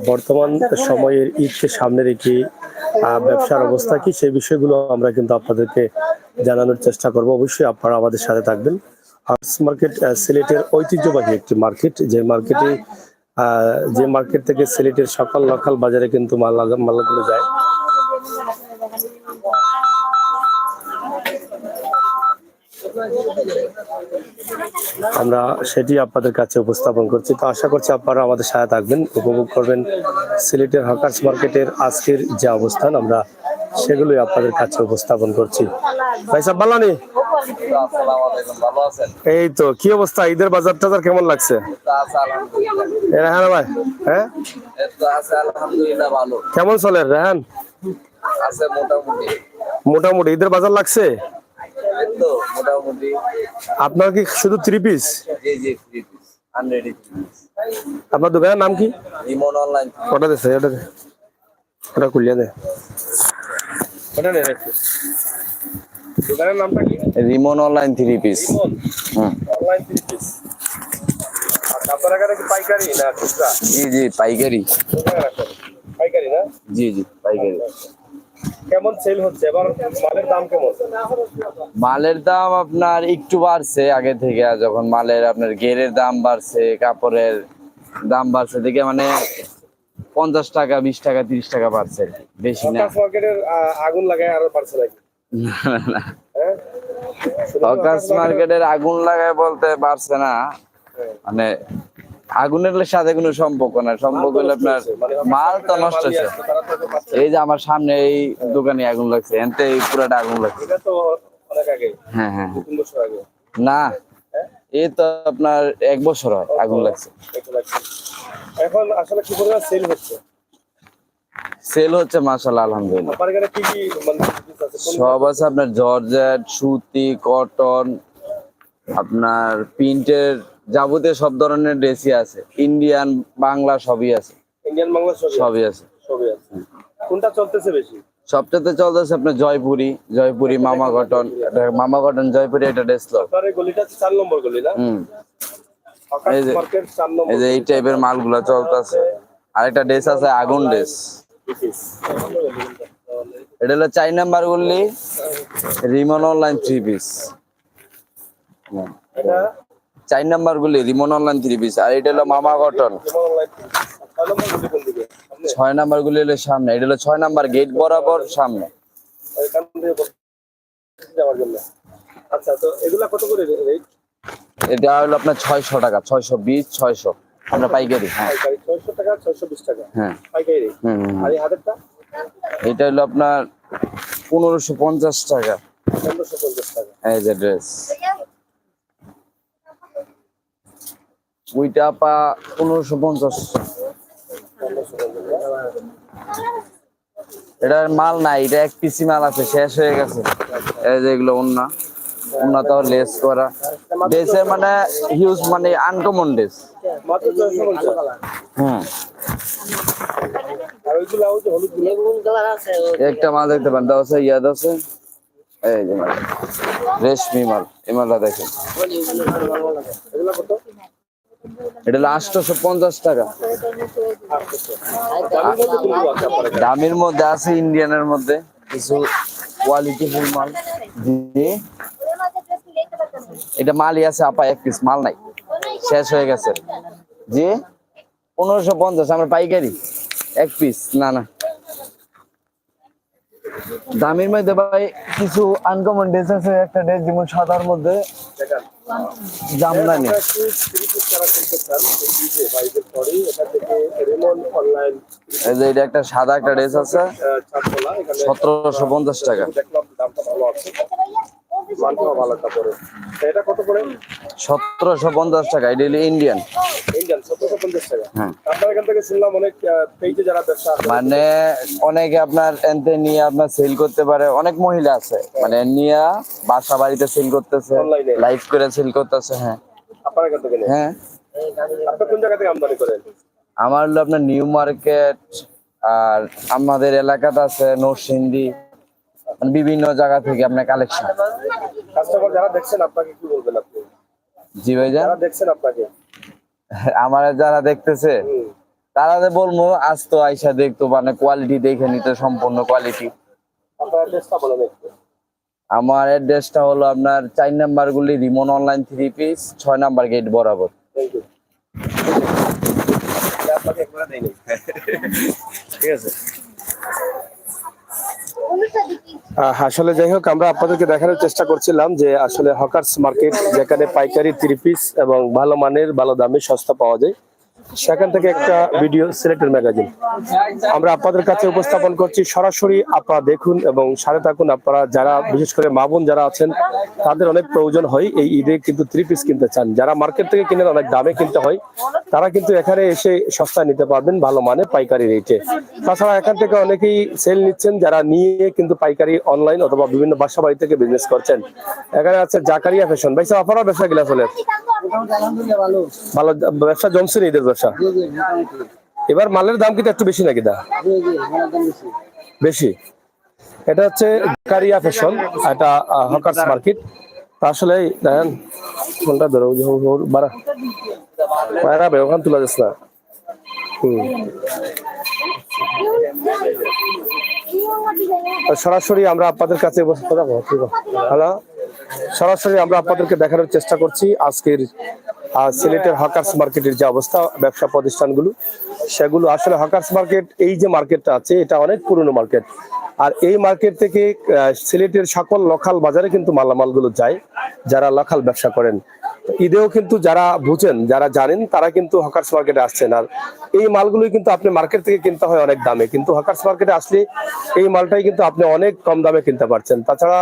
বর্তমান সময়ের ঈদকে সামনে রেখে ব্যবসার অবস্থা কি সেই বিষয়গুলো আমরা কিন্তু আপনাদেরকে জানানোর চেষ্টা করব। অবশ্যই আপনারা আমাদের সাথে থাকবেন। হার্স মার্কেট সিলেটের ঐতিহ্যবাহী একটি মার্কেট, যে মার্কেট থেকে সিলেটের সকাল লোকাল বাজারে কিন্তু মালগুলো যায়। আমরা সেটি আপনাদের কাছে উপস্থাপন করছি। তো আশা করছি আপনারা আমাদের সাথে থাকবেন, উপভোগ করবেন সিলেটের হকার্স মার্কেটের আজকের যে অবস্থান, আমরা সেগুলোই আপনাদের কাছে উপস্থাপন করছি। ভাই সাহেব ভালো নেই? এই তো কি অবস্থা, ঈদের বাজার টাজার কেমন লাগছে? রেহান ভাই, হ্যাঁ কেমন চলে রেহান? মোটামুটি ঈদের বাজার লাগছে? আপনার কি শুধু 3 পিস? আপনার দোকানের নাম কি? ওটা দে, ওটা খুলিয়া দে। দোকানের নামটা কি? Rimon online 3 piece. Online 3 piece. আপনার এখানে কি পাইকারি না খুচরা? জি পাইকারি। পাইকারি না? জি পাইকারি। কেমন সেল হচ্ছে এবার? মালের দাম কেমন? মালের দাম আপনার একটু বাড়ছে আগে থেকে, যখন মালের আপনার গেরের দাম বাড়ছে, কাপড়ের দাম বাড়ছে দেখে মানে 50 টাকা 20 টাকা 30 টাকা বাড়ছে, বেশি না। মার্কেটের আগুন লাগায় আরো বাড়ছে নাকি? না হকার্স মার্কেটের আগুন লাগায় বলতে পারছে না, মানে আগুনের সাথে কোনো সম্পর্ক না। সম্পর্ক হলে আপনার মাল তো নষ্ট হয়েছে। এই যে আমার সামনে এই দোকানে আগুন লাগছে, এনতে পুরাটা আগুন লাগছে। হ্যাঁ না, এই তো আপনার 1 বছর হয় আগুন লাগছে। এখন আসলে কি পরিমাণ সেল হচ্ছে? সেল হচ্ছে মাশাআল্লাহ আলহামদুলিল্লাহ। আপনার এখানে কি সব আছে আপনার জর্জেট, সুতি, কটন, আপনার প্রিন্টের যাবতীয় সব ধরনের ড্রেসই আছে। ইন্ডিয়ান বাংলা সবই আছে। ইন্ডিয়ান বাংলা সবই আছে। কোনটা চলতেছে বেশি? সবচেয়ে চলতেছে আপনার জয়পুরি মামা কটন জয়পুরি, এটা ড্রেস লো। আপনার এই গলিটা 4 নম্বর গলি না? এই যে এই টাইপের মালগুলা চলতেছে। আরেকটা ড্রেস আছে আগুন ড্রেস, এটা হলো 4 নাম্বার গলি, রিমন অনলাইন 3 পিস। 4 নাম্বার গলি রিমন অনলাইন 3 পিস। আর এটা হলো মামা কটন 6 নাম্বার গলি হলো সামনে, এটা হলো 6 নাম্বার গেট বরাবর সামনে। আচ্ছা, তো এগুলা কত করে রেট? এটা হলো আপনার 600 টাকা, 620 600 আমরা পাইকারি। হ্যাঁ 600 টাকা 620 টাকা হ্যাঁ পাইকারি। আর এই হাতেরটা? এটা হলো আপনার 1550 টাকা। 1550 টাকা এই যে ড্রেস ওইটা পা 1550। এটার মাল নাই, এটা 1 পিসি মাল আছে, শেষ হয়ে গেছে। এই যে এগুলো ওন্না তো লেস করা ড্রেসের, মানে হিউজ, মানে আনকমন ড্রেস। একটা মাল দেখতে পান, দাও আছে ইয়াদ আছে, এই যে মাল রেশমি মাল, এই মালটা দেখেন। এটা হলো 850 টাকা। দামের মধ্যে আছে, ইন্ডিয়ানের মধ্যে কিছু কোয়ালিটি ফুল মাল। এটা মালই আছে আপা, 1 পিস মাল নাই, শেষ হয়ে গেছে। জি 1550 আমরা পাইকারি, 1 পিস না। দামের মধ্যে ভাই কিছু আনকমন ড্রেস আছে। একটা ড্রেস যেমন সাদার মধ্যে জামদানি, এই যে এটা একটা সাদা একটা ড্রেস আছে 1750 টাকা। ভালো কাপড়ে এটা কত করে? 1750 টাকা। এটা হলো ইন্ডিয়ান 1750 টাকা। আপনার এখান থেকে শুনলাম অনেক পেজে যারা ব্যবসা, মানে অনেকে আপনার এনতে নিয়ে আপনার সেল করতে পারে। অনেক মহিলা আছে মানে নিয়ে বাসা বাড়িতে সেল করতেছে, লাইভ করে সেল করতেছে। হ্যাঁ আপনার এখান থেকে? হ্যাঁ। আপনি কোন জায়গা থেকে আমদানি করেন? আমার হলো আপনার নিউ মার্কেট, আর আমাদের এলাকাতে আছে নরসিংদী, বিভিন্ন জায়গা থেকে আপনার কালেকশন। কাস্টমার যারা দেখছেন আপনাকে কি বলবেন আপনি? জি ভাই, যারা দেখছেন আপনাকে, আমার যারা দেখতেছে তারা যে বলবো আজ তো আইসা দেখতো মানে কোয়ালিটি দেখে নিতে, সম্পূর্ণ কোয়ালিটি। আপনার অ্যাড্রেসটা বলেন একটু। আমার অ্যাড্রেসটা হলো আপনার 4 নাম্বার গুলি Rimon online 3 piece 6 number gate বরাবর। Thank you. আপনাকে একবার দেই নাই। ঠিক আছে। আসলে যাই হোক, আমরা আপনাদেরকে দেখানোর চেষ্টা করছিলাম যে আসলে হকার্স মার্কেট, যেখানে পাইকারি 3 পিস এবং ভালো মানের ভালো দামে সস্তা পাওয়া যায়, সেখান থেকে একটা ভিডিও সিলেটের ম্যাগাজিন আমরা আপনাদের কাছে উপস্থাপন করছি। সরাসরি আপনারা দেখুন এবং সাথে থাকুন। আপনারা যারা বিশেষ করে মা বোন যারা আছেন, তাদের অনেক প্রয়োজন হয় এই ঈদে কিন্তু 3 পিস কিনতে চান, যারা মার্কেট থেকে কিনেন অনেক দামে কিনতে হয়, তারা কিন্তু এখানে এসে সস্তায় নিতে পারবেন ভালো মানে পাইকারি রেটে। তাছাড়া এখান থেকে অনেকেই সেল নিচ্ছেন, যারা নিয়ে কিন্তু পাইকারি অনলাইন অথবা বিভিন্ন বাসা বাড়ি থেকে বিজনেস করছেন। এখানে আছে জাকারিয়া ফ্যাশন। ভাই সাহেব, আপনারা ব্যবসা গিলা চলে ভালো ব্যবসা জমছে নি ঈদের ব্যবসা? এবার মালের দাম কিন্তু একটু বেশি নাকি? বেশি। এটা হচ্ছে জাকারিয়া ফ্যাশন, এটা হকার্স মার্কেট। আসলে দেখেন কোনটা ধরো, বাড়া ওখান তোলা যাচ্ছে না। সরাসরি আমরা আপনাদের কাছে হ্যালো, সরাসরি আমরা আপনাদেরকে দেখানোর চেষ্টা করছি আজকের সিলেটের হকার্স মার্কেটের যে অবস্থা, ব্যবসা প্রতিষ্ঠানগুলো সেগুলো। আসলে হকার্স মার্কেট, এই যে মার্কেটটা আছে, এটা অনেক পুরনো মার্কেট। আর এই মার্কেট থেকে সিলেটের সকল লোকাল বাজারে কিন্তু মালামালগুলো যায়, যারা লোকাল ব্যবসা করেন। ঈদেও কিন্তু যারা বুঝেন, যারা জানেন, তারা কিন্তু হকার্স মার্কেটে আসছেন। আর এই মালগুলোই কিন্তু আপনি মার্কেট থেকে কিনতে হয় অনেক দামে, কিন্তু হকার্স মার্কেটে আসলে এই মালটাই কিন্তু আপনি অনেক কম দামে কিনতে পারছেন। তাছাড়া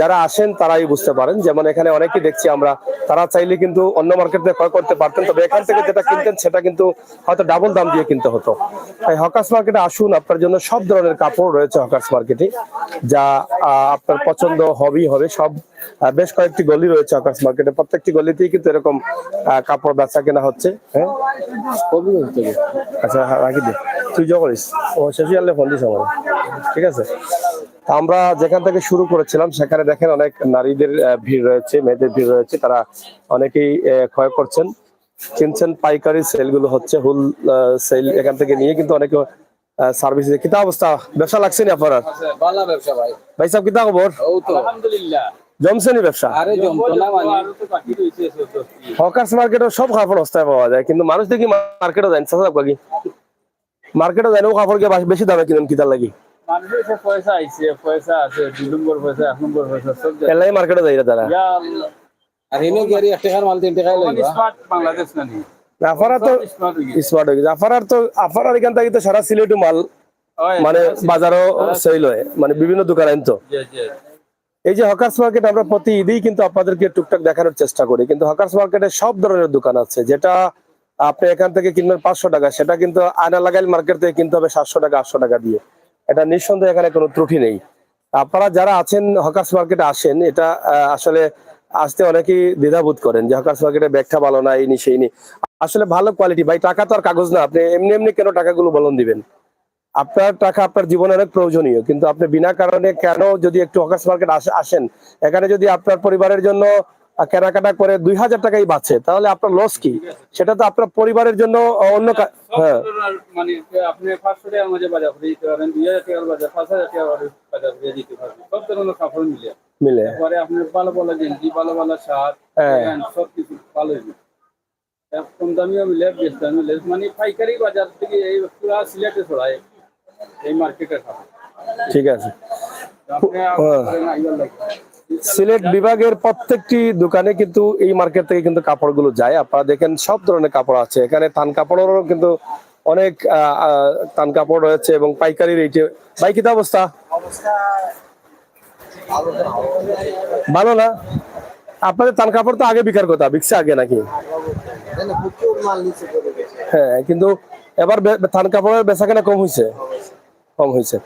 যারা আসেন তারাই বুঝতে পারেন। যেমন এখানে অনেকেই দেখছি আমরা, তারা চাইলে কিন্তু অন্য মার্কেট থেকে ক্রয় করতে পারতেন, তবে এখান থেকে যেটা কিনতেন সেটা কিন্তু হয়তো ডাবল দাম দিয়ে কিনতে হতো। তাই হকার্স মার্কেটে আসুন, আপনার জন্য সব ধরনের কাপড় রয়েছে হকার্স মার্কেটে, যা আপনার পছন্দ হবেই হবে। সব বেশ কয়েকটি গলি রয়েছে হকার্স মার্কেটে, প্রত্যেকটি গলিতেই কিন্তু এরকম কাপড় বেচা কেনা হচ্ছে। হ্যাঁ, আচ্ছা রাখি দে, তুই যা করিস ও শেষে আনলে ফোন দিস আমার। ঠিক আছে, আমরা যেখান থেকে শুরু করেছিলাম সেখানে দেখেন অনেক নারীদের ভিড় রয়েছে, মেয়েদের ভিড় রয়েছে। তারা অনেকেই ক্রয় করছেন, কিনছেন। পাইকারি সেল গুলো হচ্ছে, হুল সেল এখান থেকে নিয়ে কিন্তু অনেকে সার্ভিস। কিতা অবস্থা, ব্যবসা লাগছে না আপনার? ভালো ব্যবসা ভাই। ভাই সাহেব কিতা খবর? ও তো আলহামদুলিল্লাহ জমছে নি ব্যবসা? আরে জমতো না মানে হকার্স মার্কেটে সব কাপড় সস্তায় পাওয়া যায়, কিন্তু মানুষ দেখি মার্কেটে যায় না। বাকি মার্কেটে যায় না, ও কাপড় বেশি দামে কিনেন কিতার লাগি? মানুষের সব পয়সা আইছে, পয়সা আছে, 2 নম্বর পয়সা, 1 নম্বর পয়সা সব এলাই মার্কেটে যায় না তারা। ইয়া আল্লাহ। আর হেনো গাড়ি 1 টাকার মাল 3 টাকায় লইবা। স্মার্ট বাংলাদেশ না নি। আফারা তো স্মার্ট হয়ে গেছে। আফারার এখান থেকে তো সারা সিলেটু মাল মানে বাজারও সেল হয়, মানে বিভিন্ন দোকান আনতো। এই যে হকার্স মার্কেট, আমরা প্রতি ঈদেই কিন্তু আপনাদেরকে টুকটাক দেখানোর চেষ্টা করি, কিন্তু হকার্স মার্কেটে সব ধরনের দোকান আছে। যেটা আপনি এখান থেকে কিনবেন 500 টাকা, সেটা কিন্তু আয়না লাগাইল মার্কেট থেকে কিনতে হবে 700 টাকা 800 টাকা দিয়ে। এটা নিঃসন্দেহে এখানে কোনো ত্রুটি নেই। আপনারা যারা আছেন হকার্স মার্কেটে আসেন, এটা আসলে আসতে অনেকেই দ্বিধাবোধ করেন যে হকার্স মার্কেটে ব্যাগটা ভালো না, এই নি সেই নি। আসলে ভালো কোয়ালিটি ভাই, টাকা তো আর কাগজ না। আপনি এমনি এমনি কেন টাকাগুলো বলন দিবেন? আপনার টাকা আপনার জীবনে অনেক প্রয়োজনীয়, কিন্তু আপনি বিনা কারণে কেন যদি একটু হকার্স মার্কেট আসেন, এখানে যদি আপনার পরিবারের জন্য কেনাকাটা করে 2000 টাকাই বাঁচে, তাহলে আপনার লস কি? সেটা তো আপনার পরিবারের জন্য অন্য। হ্যাঁ, মানে আপনি 500 টাকার মধ্যে বাজার করে দিতে পারেন, 2000 টাকার বাজার, 5000 টাকার বাজার করে দিতে পারবেন। সব ধরনের কাপড় মিলে পরে আপনি ভালো ভালো গেঞ্জি, ভালো ভালো শার্ট, সব কিছু ভালো হবে। কম দামিও মিলে, বেশ দামি মিলে, মানে পাইকারি বাজার থেকে এই পুরা সিলেটে ছড়ায় এই মার্কেটে। ঠিক আছে। সিলেট বিভাগের প্রত্যেকটি দোকানে কিন্তু এই মার্কেট থেকে কিন্তু কাপড়গুলো যায়। আপনারা দেখেন সব ধরনের কাপড় আছে এখানে। থান কাপড়েরও কিন্তু অনেক থান কাপড় রয়েছে এবং পাইকারি রেটে। ভাই কিতা অবস্থা? ভালো না? আপনাদের থান কাপড় তো আগে বিকার কথা, বিকছে আগে নাকি? হ্যাঁ, কিন্তু এবার থান কাপড়ের বেচা কেনা কম হয়েছে, কম হয়েছে।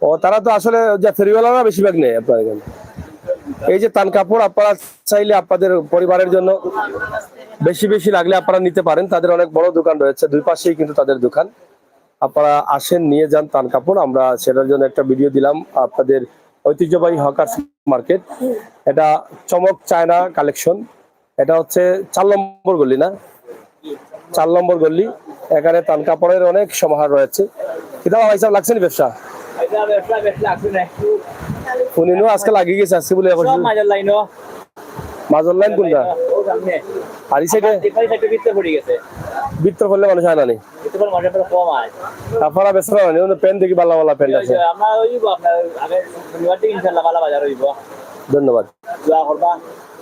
ও তারা তো আসলে ফেরিওয়ালারা বেশিরভাগ নেই আপনার এখানে। এই যে তান কাপড় আপনারা চাইলে আপনাদের পরিবারের জন্য বেশি বেশি লাগলে আপনারা নিতে পারেন। তাদের অনেক বড় দোকান রয়েছে, দুই পাশেই কিন্তু তাদের দোকান। আপনারা আসেন, নিয়ে যান তান কাপড়। আমরা সেটার জন্য একটা ভিডিও দিলাম আপনাদের ঐতিহ্যবাহী হকার্স মার্কেট। এটা চমক চায়না কালেকশন। এটা হচ্ছে 4 নম্বর গলি, না 4 নম্বর গলি। এখানে তান কাপড়ের অনেক সমাহার রয়েছে। কিতাব হিসাব লাগছে না ব্যবসা? উনিও আজকে লাগিয়ে গেছে আজকে বলে মাজল লাইন কোনটা? আর এই সাইডে ভিতর করলে মানুষ হয় না নি আপনারা বেশ প্যান্ট দেখি ভালো ভালো প্যান্ট আছে। ধন্যবাদ।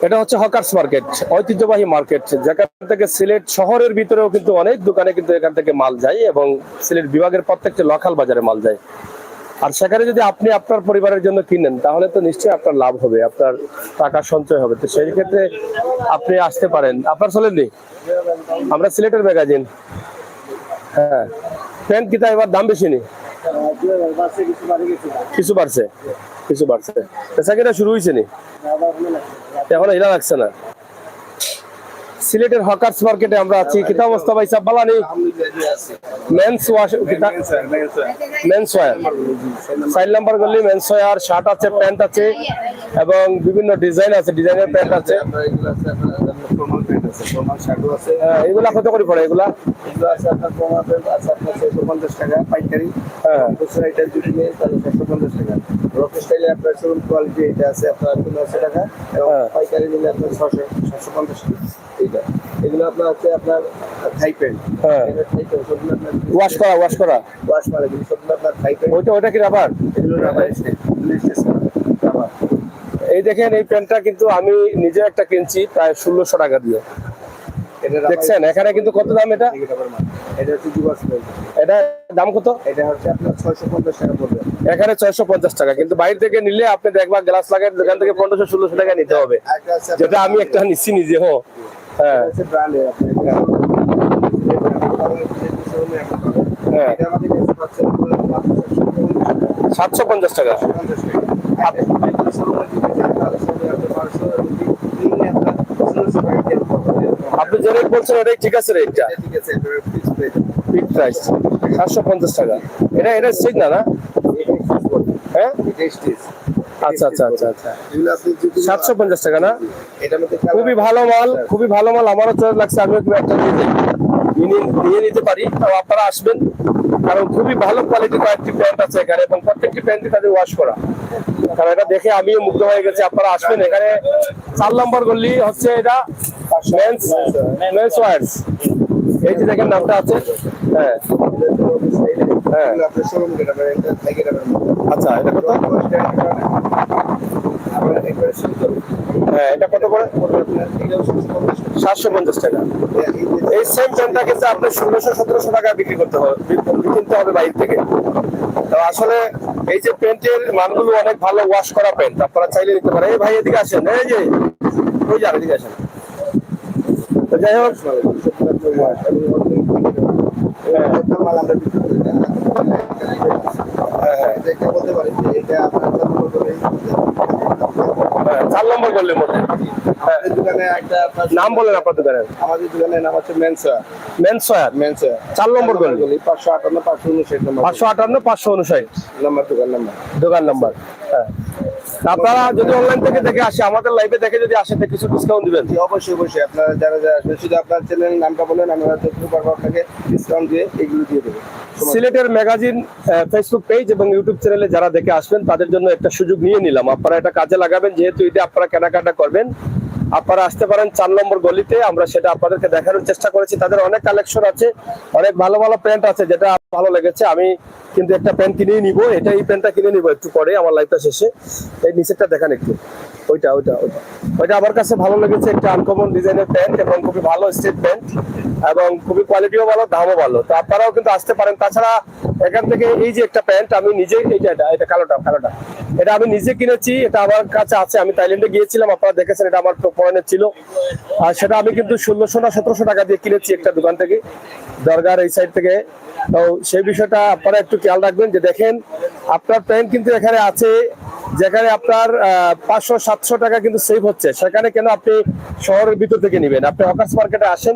এটা হচ্ছে হকার্স মার্কেট, ঐতিহ্যবাহী মার্কেট, যেখান থেকে সিলেট শহরের ভিতরেও কিন্তু অনেক দোকানে কিন্তু এখান থেকে মাল যায় এবং সিলেট বিভাগের প্রত্যেকটি লোকাল বাজারে মাল যায়। আর সেখানে যদি আপনি আপনার পরিবারের জন্য কিনেন তাহলে তো নিশ্চয়ই আপনার লাভ হবে, আপনার টাকা সঞ্চয় হবে। তো সেই ক্ষেত্রে আপনি আসতে পারেন। আপনার চলেননি? আমরা সিলেটের ম্যাগাজিন। হ্যাঁ, প্যান্ট কিতা এবার দাম বেশি নি? কিছু বাড়ছে, কিছু বাড়ছে। পেশাকেটা শুরু হয়েছে নি? এখন এটা লাগছে না। সিলেটের হকার্স মার্কেটে আমরা আছি। কিতা অবস্থা ভাই সাহেব? বালা নেই? Men's wash, men's wear 4 number গলি মেন্স ওয়্যার। শার্ট আছে, প্যান্ট আছে এবং বিভিন্ন ডিজাইন আছে, ডিজাইনের প্যান্ট আছে। এগুলা কত করে পড়ে? এগুলা পাইকারি। হ্যাঁ, এটা যদি নেই তাহলে 750 টাকা। রক স্টাইলে আপনার শোরুম কোয়ালিটি এটা আছে আপনার 1500 টাকা এবং পাইকারি নিলে আপনার 750 টাকা। এইটা এগুলো আপনার হচ্ছে আপনার থাই প্যান্ট। হ্যাঁ, ওয়াশ করা, ওয়াশ করা, ওয়াশ মারা কিন্তু সবগুলো আপনার থাই প্যান্ট। ওইটা কি রাবার? এগুলো রাবার রাবার। এই দেখেন, এই প্যান্টটা কিন্তু আমি নিজে একটা কিনছি প্রায় 1600 টাকা দিয়ে। দেখছেন এখানে কিন্তু কত দাম? এটা এটা হচ্ছে দিবস প্যান্ট। এটা দাম কত? এটা হচ্ছে আপনার 650 টাকা পড়বে। এখানে 650 টাকা, কিন্তু বাইরে থেকে নিলে আপনি দেখবা গ্লাস লাগাই দোকান থেকে 1500-1600 টাকা নিতে হবে, একটা আছে যেটা আমি একটা নিচ্ছি নিজে। হ্যাঁ, হচ্ছে ব্র্যান্ডের আপনার হ্যাঁ, এটা আমাদের কাছে পাচ্ছেন 750 টাকা। আপনি যে রেট বলছেন ওটাই ঠিক আছে? রেটটা ফিক্স প্রাইস 750 টাকা। এটা স্টিচ না? না, হ্যাঁ, আচ্ছা আচ্ছা আচ্ছা আচ্ছা, 750 টাকা না? খুবই ভালো মাল, খুবই ভালো মাল। আমারও চয়েস লাগছে, আমিও একটা নিয়ে নিতে পারি। তাও আপনারা আসবেন, কারণ খুবই ভালো কোয়ালিটির কয়েকটি প্যান্ট আছে এখানে এবং প্রত্যেকটি প্যান্টই তাদের ওয়াশ করা। কারণ এটা দেখে আমিও মুগ্ধ হয়ে গেছি। আপনারা আসবেন এখানে। 4 নম্বর গলি হচ্ছে এটা মেন্স ওয়্যার্স। এই যে দেখেন নামটা আছে। হ্যাঁ, হ্যাঁ, আচ্ছা, এটা কত? হ্যাঁ, এটা কত করে? 750 টাকা। এই সেম প্যান্টটা কিন্তু আপনি 1600-1700 টাকা বিক্রি করতে হবে, কিনতে হবে বাইরে থেকে। তো আসলে এই যে প্যান্টের মানগুলো অনেক ভালো, ওয়াশ করা প্যান্ট, আপনারা চাইলে নিতে পারেন। এই ভাই এদিকে আসেন, এই যে ওই যান, এদিকে আসেন। তো যাই হোক, বলতে পারি যে এটা আপনার 4 নম্বর গলির মধ্যে। আমাদের দোকানে একটা নাম বলেন আপনার দোকানের? আমাদের দোকানের নাম হচ্ছে মেন্সওয়্যার। মেন্সওয়্যার 4 নম্বর গলি 558 559 নম্বর। 558 559 নাম্বার দোকান নাম্বার। দোকান নাম্বার। হ্যাঁ, আপনারা যদি অনলাইন থেকে দেখে আসে, আমাদের লাইভে দেখে যদি আসে, কিছু ডিসকাউন্ট দিবেন? অবশ্যই অবশ্যই। আপনারা যারা যারা আসবেন শুধু আপনার চ্যানেল নামটা বলেন, আমরা যতটুকু পারবো আপনাকে ডিসকাউন্ট দিয়ে এগুলো দিয়ে দেবো। সিলেটের ম্যাগাজিন ফেসবুক পেজ এবং ইউটিউব চ্যানেলে যারা দেখে আসবেন তাদের জন্য একটা সুযোগ নিয়ে নিলাম। আপনারা এটা কাজে লাগাবেন, যেহেতু এটা আপনারা কেনাকাটা করবেন। আপনারা আসতে পারেন 4 নম্বর গলিতে। আমরা সেটা আপনাদেরকে দেখানোর চেষ্টা করেছি। তাদের অনেক কালেকশন আছে, অনেক ভালো ভালো প্যান্ট আছে, যেটা ভালো লেগেছে। আমি কিন্তু একটা প্যান্ট কিনেই নিব, এই প্যান্টটা কিনে নিব একটু পরে আমার লাইভটা শেষে। এই নিচেরটা দেখান একটু, ওইটা ওইটা ওইটা ওইটা আমার কাছে ভালো লেগেছে। একটা আনকমন ডিজাইনের প্যান্ট এবং খুবই ভালো স্ট্রেট প্যান্ট এবং খুবই কোয়ালিটিও ভালো, দামও ভালো। তো আপনারাও কিন্তু আসতে পারেন। তাছাড়া এখান থেকে এই যে একটা প্যান্ট আমি নিজে, এটা কালোটা এটা আমি নিজে কিনেছি, এটা আমার কাছে আছে। আমি থাইল্যান্ডে গিয়েছিলাম, আপনারা দেখেছেন, এটা আমার পরনের ছিল। আর সেটা আমি কিন্তু 1600 না 1700 টাকা দিয়ে কিনেছি একটা দোকান থেকে, দরগার এই সাইড থেকে। তো সেই বিষয়টা আপনারা একটু খেয়াল রাখবেন যে দেখেন আপনার প্যান্ট কিন্তু এখানে আছে যেখানে আপনার 500-700 টাকা কিন্তু সেভ হচ্ছে, সেখানে কেন আপনি শহরের ভিতর থেকে নেবেন? আপনি হকার্স মার্কেটে আসেন,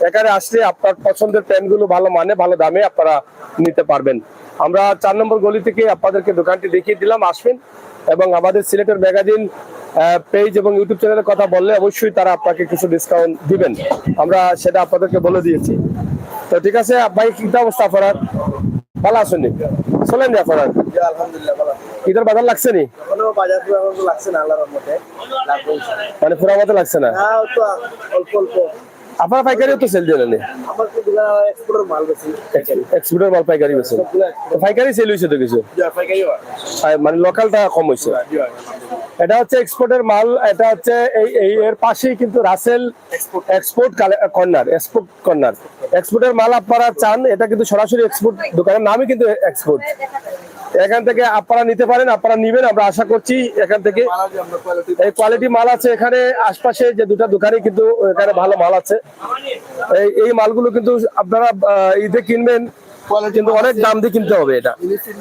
এখানে আসলে আপনার পছন্দের প্যান্টগুলো ভালো মানে ভালো দামে আপনারা নিতে পারবেন। আমরা 4 নম্বর গলি থেকে আপনাদেরকে দোকানটি দেখিয়ে দিলাম, আসবেন এবং আমাদের সিলেটের ম্যাগাজিন পেজ এবং ইউটিউব চ্যানেলের কথা বললে অবশ্যই তারা আপনাকে কিছু ডিসকাউন্ট দিবেন, আমরা সেটা আপনাদেরকে বলে দিয়েছি। তো ঠিক আছে ভাই, কি অবস্থা আপনার? ভালো আছেন নি? চলেন নি আপনার? আলহামদুলিল্লাহ ভালো। ঈদের বাজার লাগছে নি? কোনো বাজার পুরো লাগছে না আল্লাহর রহমতে। মানে পুরো মতো লাগছে না? হ্যাঁ তো অল্প অল্প। আপনার পাইকারিও তো সেল দিলেন? আমার তো দোকান এক্সপোর্টের মাল বেশি। এক্সপোর্টের মাল পাইকারি বেশি? পাইকারি সেল হয়েছে তো কিছু? পাইকারি হয়। মানে লোকালটা কম হয়েছে। এটা হচ্ছে এক্সপোর্টের মাল, এটা হচ্ছে এই এর পাশেই কিন্তু রাসেল এক্সপোর্ট কর্নার, এক্সপোর্টের মাল আপনারা চান, এটা কিন্তু সরাসরি এক্সপোর্ট, দোকানের নামই কিন্তু এক্সপোর্ট। এখান থেকে আপনারা নিতে পারেন, আপনারা নিবেন, আমরা আশা করছি এখান থেকে এই কোয়ালিটি মাল আছে। এখানে আশপাশে যে দুটো দোকানে কিন্তু এখানে ভালো মাল আছে। এই মালগুলো কিন্তু আপনারা ঈদে কিনবেন, কিন্তু অনেক দাম দিয়ে কিনতে হবে এটা,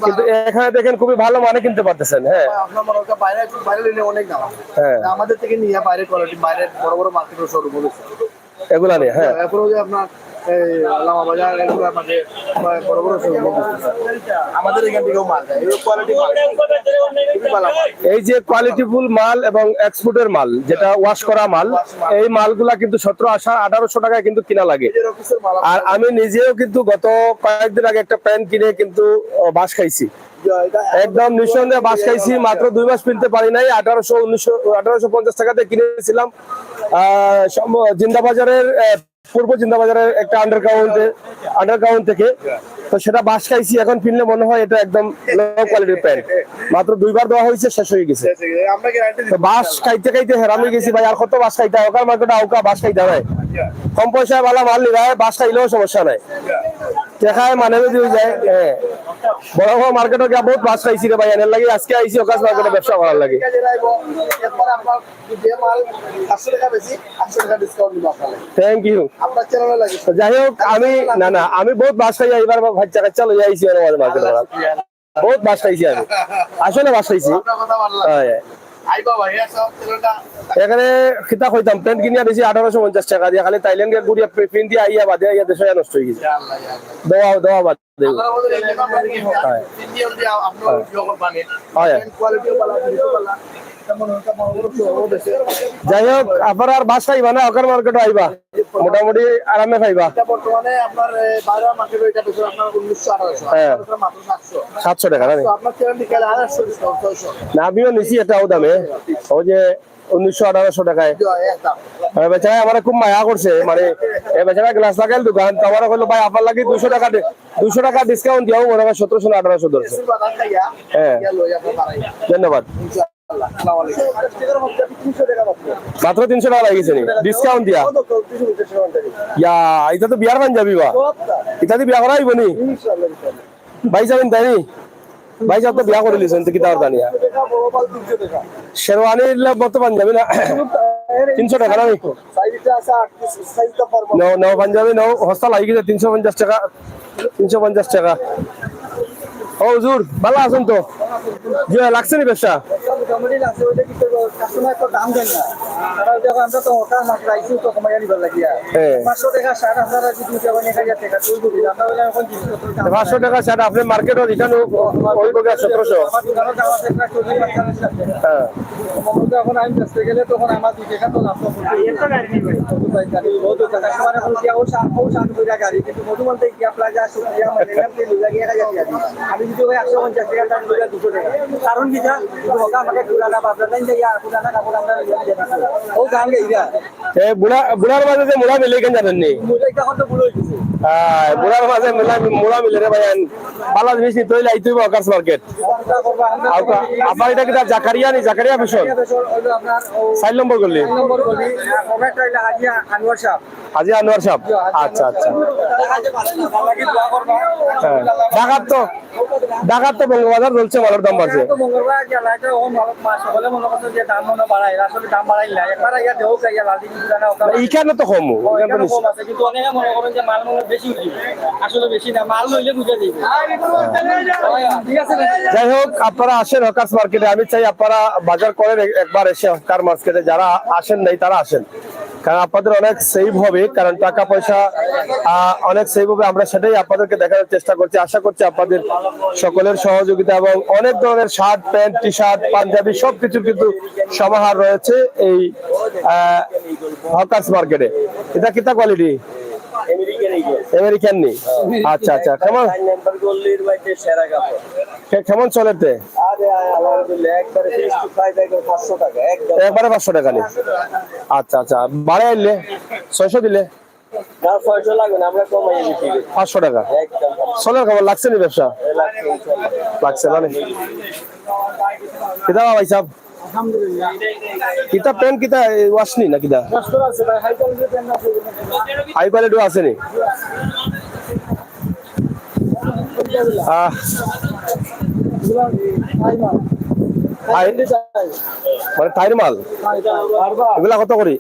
কিন্তু এখানে দেখেন খুবই ভালো মানে কিনতে পারতেছেন। হ্যাঁ, আপনার মনে হয় বাইরে বাইরে নিলে অনেক দাম। হ্যাঁ, আমাদের থেকে নিয়ে বাইরে কোয়ালিটি, বাইরে বড় বড় মার্কেটের শোরুম বলেছে এগুলা নিয়ে। হ্যাঁ, এরপরে যে আপনার এই লামা বাজার এগুলো আমাদের বড় বড় শোরুম আমাদের এখান থেকেও মাল যায়, এই কোয়ালিটি মাল খুবই ভালো মাল। এই যে কোয়ালিটিফুল মাল এবং এক্সপোর্টের মাল, যেটা ওয়াশ করা মাল, এই মালগুলা কিন্তু 1700-1800 টাকায় কিন্তু কিনা লাগে। আর আমি নিজেও কিন্তু গত কয়েকদিন আগে একটা প্যান্ট কিনে কিন্তু বাস খাইছি, একদম নিঃসন্দেহে বাস খাইছি। মাত্র 2 মাস কিনতে পারি নাই, 1850 টাকাতে কিনেছিলাম জিন্দাবাজারের, পূর্ব জিন্দাবাজারের একটা আন্ডারগ্রাউন্ড থেকে। তো সেটা বাস খাইছি, এখন কিনলে মনে হয় এটা একদম লো কোয়ালিটির প্যান্ট। মাত্র 2 বার দেওয়া হয়েছে, শেষ হয়ে গেছে। তো বাস খাইতে খাইতে হেরান হয়ে গেছি ভাই, আর কত বাস খাইতে? ওকার মার্কেটে আউকা বাস খাইতে হয়, কম পয়সায় ভালো মাল নিবে, বাস খাইলেও সমস্যা নাই, দেখায় মানে যদি হয়ে যায়। হ্যাঁ, বড় বড় মার্কেটে গিয়ে বহুত বাস খাইছি রে ভাই, এর লাগে আজকে আইছি ওকার মার্কেটে ব্যবসা করার লাগে। Thank you. যাই হোক, আমি বহুত বাস খাই, এবার বাচ্চা কাচ্চা লই আইছি মার্কেটে, বহুত বাস খাইছি আমি, আসলে বাস খাইছি। এখানে খিতা কইতাম প্যান্ট কিনিয়া দিয়েছি 1850 টাকা দিয়ে, খালি থাইল্যান্ডের গুড়িয়া প্রিন্ট দিয়ে আইয়া বাদে আইয়া দেশে নষ্ট হয়ে গেছে। দোয়া বাদ যাই হোক, আপনার আর বাস খাইবা না, ওকার মার্কেটে আইবা, মোটামুটি আরামে খাইবা। বর্তমানে আপনার বাইরে মার্কেটে এটা বেশি আপনার 1900-1800 মাত্র 700 টাকা না? আপনার চ্যানেল থেকে 800 না, আমিও নিছি এটাও দামে, ওই যে 1900-1800 টাকায়। বেচারা আমার খুব মায়া করছে, মানে বেচারা গ্লাস লাগাইল দোকান, তো আমার বললো ভাই আপনার লাগে 200 টাকা ডিসকাউন্ট দিও, মনে হয় 1700-1800 ধরছে। হ্যাঁ, ধন্যবাদ। মাত্র 300 টাকা লাগিয়েছে নি ডিসকাউন্ট দিয়া? ইয়া, এটা তো বিয়ার পাঞ্জাবি বা, এটা দিয়ে বিয়া করা হইব নি? ভাই যাবেন তাই নি? ভাই সাহেব তো বিয়া করে লিছেন তো, কি তার জানিয়া শেরওয়ানির মতো পাঞ্জাবি না 300 টাকা না? নাও পাঞ্জাবি নাও, হস্তা লাগি গেছে 350 টাকা। 350 টাকা। ও হুজুর, ভালো আছেন তো? জি, লাগছে নি ব্যবসা? পাঁচশো টাকা শার্ট আপনি মার্কেটে এখানে 1700। হ্যাঁ, যখন আমি বেচতে গেলে তখন আমার 2 টাকা তো লাভ গাড়ি, কিন্তু মধুমল থেকে কি আপনার যা আমি যদি 150 টাকা দাম 200 টাকা, কারণ কি আমাকে পুরানা বাজার লাইন যাইয়া পুরানা কাপড় আমরা ও গান গাইরা বুড়ার মাঝে যে মুড়া মিলে কেন জানেন নি? বুড়ার মাঝে মুড়া মিলে রে ভাই, বালা জিনিস নিতে হইলে আইতে হইব হকার্স মার্কেট। আপনার এটা কি জাকারিয়া নি? জাকারিয়া মিশন 4 নম্বর গলি, হাজি আনোয়ার সাহেব। আচ্ছা আচ্ছা। ঢাকার তো বঙ্গবাজার চলছে, মালের দাম বাড়ছে। মঙ্গলবার গেলে দাম মনে করছে যে দাম মনে বাড়ায়, আসলে দাম বাড়াইলে এইখানে তো কম কিন্তু অনেকে মনে করেন যে মাল মনে বেশি উঠবে, আসলে বেশি না, মাল লইলে বুঝে দিবে। ঠিক আছে। যাই হোক, আপনারা আসেন হকার্স মার্কেটে। আমি চাই আপনারা বাজার করেন একবার এসে হকার মার্কেটে। যারা আসেন নাই তারা আসেন, কারণ আপনাদের অনেক সেভ হবে, কারণ টাকা পয়সা অনেক সেভ হবে। আমরা সেটাই আপনাদেরকে দেখানোর চেষ্টা করছি। আশা করছি আপনাদের সকলের সহযোগিতা, এবং অনেক ধরনের shirt, pant, T shirt, panjabi সবকিছুর কিন্তু সমাহার রয়েছে এই হকার্স মার্কেটে। এটা কিতা কোয়ালিটি? আমেরিকান নি? আচ্ছা আচ্ছা। কেমন চলেতে? একবারে 500 টাকা নি? আচ্ছা আচ্ছা। বাড়ে আনলে 600 দিলে 500 টাকা চলের খবর লাগছে নি? ব্যবসা লাগছে না? কিতা ভাই সাহেব, কিতা প্যান্ট কিতা ওয়াশনি না কিতা হাই কোয়ালিটি আছে নি? মানে টাইর মাল এগুলা কত করি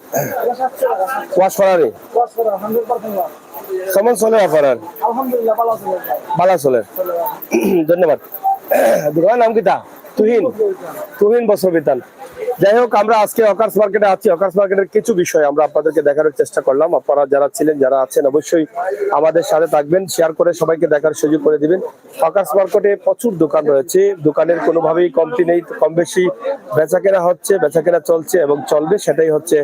ওয়াশ করারি? কেমন চলে আপনার? ভালো চলে, ধন্যবাদ। দোকানের নাম কিতা? তুহিন বস্ত্র বিতান। যাই হোক, আমরা আজকে হকার্স মার্কেটে আছি। হকার্স মার্কেটের কিছু বিষয় আমরা আপনাদেরকে দেখানোর চেষ্টা করলাম। আপনারা যারা ছিলেন, যারা আছেন, অবশ্যই আমাদের সাথে থাকবেন, শেয়ার করে সবাইকে দেখার সুযোগ করে দিবেন। হকার্স মার্কেটে প্রচুর দোকান রয়েছে, দোকানের কোনোভাবেই কমতি নেই, কম বেশি বেচাকেনা হচ্ছে, বেচাকেনা চলছে এবং চলবে, সেটাই হচ্ছে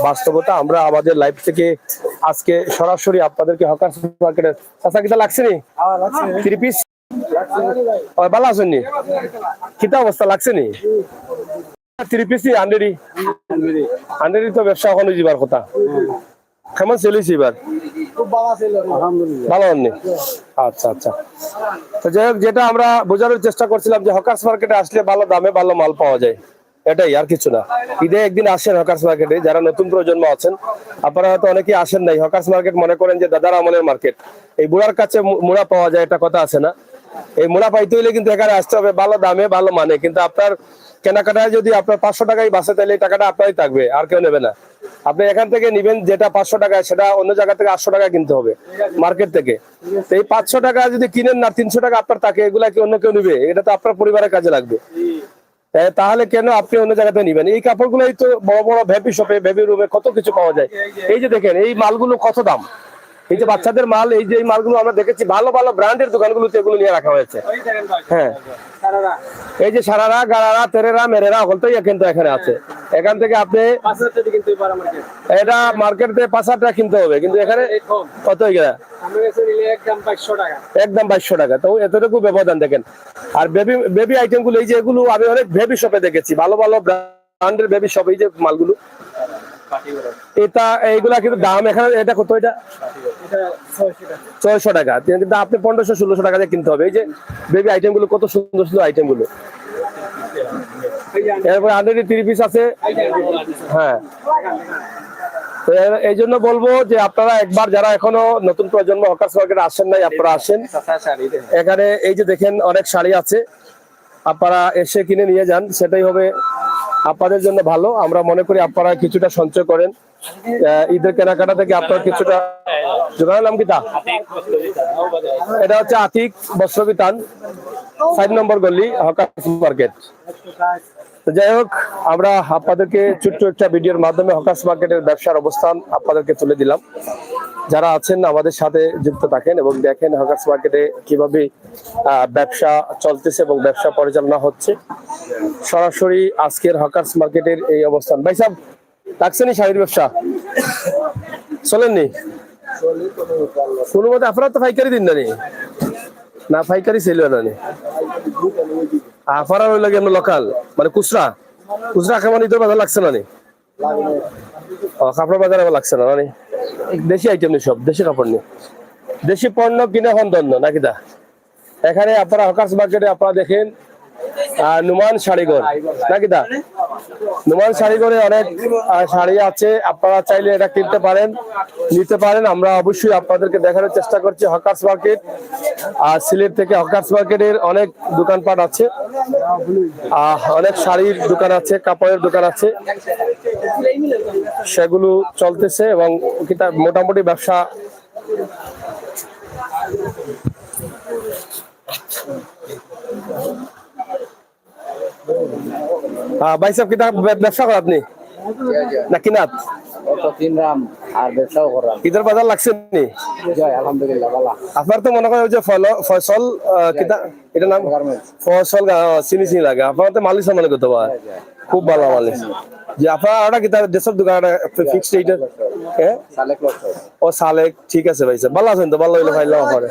বাস্তবতা। আমরা আমাদের লাইভ থেকে আজকে সরাসরি আপনাদেরকে হকার্স মার্কেটের চাচা কিতা লাগছে নি? 3 পিস ভালো আছেন নি? কিতা অবস্থা লাগছে নি? 3 পিস 100 তো ব্যবসা এখনো যাবার কথা। কেমন চলেছে এবার? ভালো হননি? আচ্ছা আচ্ছা। তো যাই হোক, যেটা আমরা বোঝানোর চেষ্টা করছিলাম যে হকার্স মার্কেটে আসলে ভালো দামে ভালো মাল পাওয়া যায়, এটাই, আর কিছু না। ঈদে একদিন আসেন হকার্স মার্কেটে। যারা নতুন প্রজন্ম আছেন, আপনারা হয়তো অনেকেই আসেন নাই। হকার্স মার্কেট মনে করেন যে দাদার আমলের মার্কেট, এই বুড়ার কাছে মুড়া পাওয়া যায়, একটা কথা আছে না? এই মুড়া পাইতে হইলে কিন্তু এখানে আসতে হবে ভালো দামে ভালো মানে। কিন্তু আপনার কেনাকাটায় যদি আপনার 500 টাকায় বাঁচে, তাহলে এই টাকাটা আপনারই থাকবে, আর কেউ নেবে না। আপনি এখান থেকে নিবেন যেটা 500 টাকায়, সেটা অন্য জায়গা থেকে 800 টাকা কিনতে হবে মার্কেট থেকে। তো এই 500 টাকা যদি কিনেন না, 300 টাকা আপনার থাকে, এগুলা কি অন্য কেউ নিবে? এটা তো আপনার পরিবারের কাজে লাগবে। তাহলে কেন আপনি অন্য জায়গাতে নিবেন? এই কাপড়গুলোই তো বড় বড় ভ্যাপি শপে, ভ্যাপি রুমে কত কিছু পাওয়া যায়। এই যে দেখেন এই মালগুলো কত দাম, এই যে বাচ্চাদের মাল, এই যে এই মালগুলো আমরা দেখেছি ভালো ভালো ব্র্যান্ডের দোকানগুলোতে এগুলো নিয়ে রাখা হয়েছে। হ্যাঁ, এই যে সারারা, গারারা, তেরেরা, মেরেরা হলতেই কিন্তু এখানে আছে। এখান থেকে আপনি এটা মার্কেটে 5,000 টাকা কিনতে হবে, কিন্তু এখানে কত হয়ে গেল? একদম 2200 টাকা। তো এতটুকু ব্যবধান দেখেন। আর বেবি আইটেম গুলো, এই যে এগুলো আমি অনেক বেবি শপে দেখেছি, ভালো ভালো ব্র্যান্ডের বেবি শপ, এই যে মালগুলো, এটা এইগুলা কিন্তু দাম এখানে, এটা কত? এটা 600 টাকা, কিন্তু আপনি 1500-1600 টাকা দিয়ে কিনতে হবে। এই যে বেবি আইটেম গুলো, কত সুন্দর সুন্দর আইটেম গুলো। এরপরে 130 পিস আছে। হ্যাঁ, তো এই জন্য বলবো যে আপনারা একবার, যারা এখনো নতুন প্রজন্ম হকার্স মার্কেটে আসেন নাই, আপনারা আসেন। এখানে এই যে দেখেন অনেক শাড়ি আছে, আপনারা এসে কিনে নিয়ে যান, সেটাই হবে আপনাদের জন্য ভালো। আমরা মনে করি আপনারা কিছুটা সঞ্চয় করেন ঈদের কেনাকাটা থেকে, আপনার কিছুটা। দোকানের নাম কিতা? এটা হচ্ছে আতিক বস্ত্র বিতান, 5 নম্বর গলি, হকার্স মার্কেট। যাই হোক, আমরা আপনাদেরকে ছোট্ট একটা ভিডিওর মাধ্যমে হকার্স মার্কেটের ব্যবসার অবস্থান আপনাদেরকে তুলে দিলাম। যারা আছেন আমাদের সাথে যুক্ত থাকেন এবং দেখেন হকার্স মার্কেটে কিভাবে ব্যবসা চলতেছে এবং ব্যবসা পরিচালনা হচ্ছে। সরাসরি আজকের হকার্স মার্কেটের এই অবস্থান। ভাই সাহেব, লাগছেনি শাড়ির ব্যবসা? চলেননি কোনো মতে? আপনারা তো পাইকারি দিন না পাইকারি ছিল না? আপনারা ওই লাগে লোকাল, মানে খুচরা কেমন ঈদের বাজার লাগছে না? কাপড় বাজার আবার লাগছে না? মানে দেশি আইটেম নেই, সব দেশি কাপড় নেই, দেশি পণ্য কিনে এখন দন্য নাকি দা? এখানে আপনারা হকার্স মার্কেটে আপনারা দেখেন নুমান শাড়িঘর নাকি দা? নুমান শাড়িঘরে অনেক শাড়ি আছে, আপনারা চাইলে এটা কিনতে পারেন, নিতে পারেন। আমরা অবশ্যই আপনাদেরকে দেখানোর চেষ্টা করছি হকার্স মার্কেট। আর সিলেট থেকে হকার্স মার্কেটের অনেক দোকানপাট আছে, অনেক শাড়ির দোকান আছে, কাপড়ের দোকান আছে, সেগুলো চলতেছে এবং মোটামুটি ব্যবসা ভাই সাহেব কিতা ব্যবসা করেন আপনি না কিনাত? কিনলাম আর ব্যবসাও করলাম। ঈদের বাজার লাগছে নি? আলহামদুলিল্লাহ ভালো। আপনার তো মনে করেন যে ফসল কিতা এটা নাম ফসল চিনি চিনি লাগে, আপনার তো মালিশ মনে করতে পারে, খুব ভালো মালিশ। যে আপনার ওটা কিতা দেশের দোকান ফিক্সড এইটা ও সালেক, ঠিক আছে ভাই সাহেব, ভালো আছেন তো? ভালো হইলে ফাইলাম পরে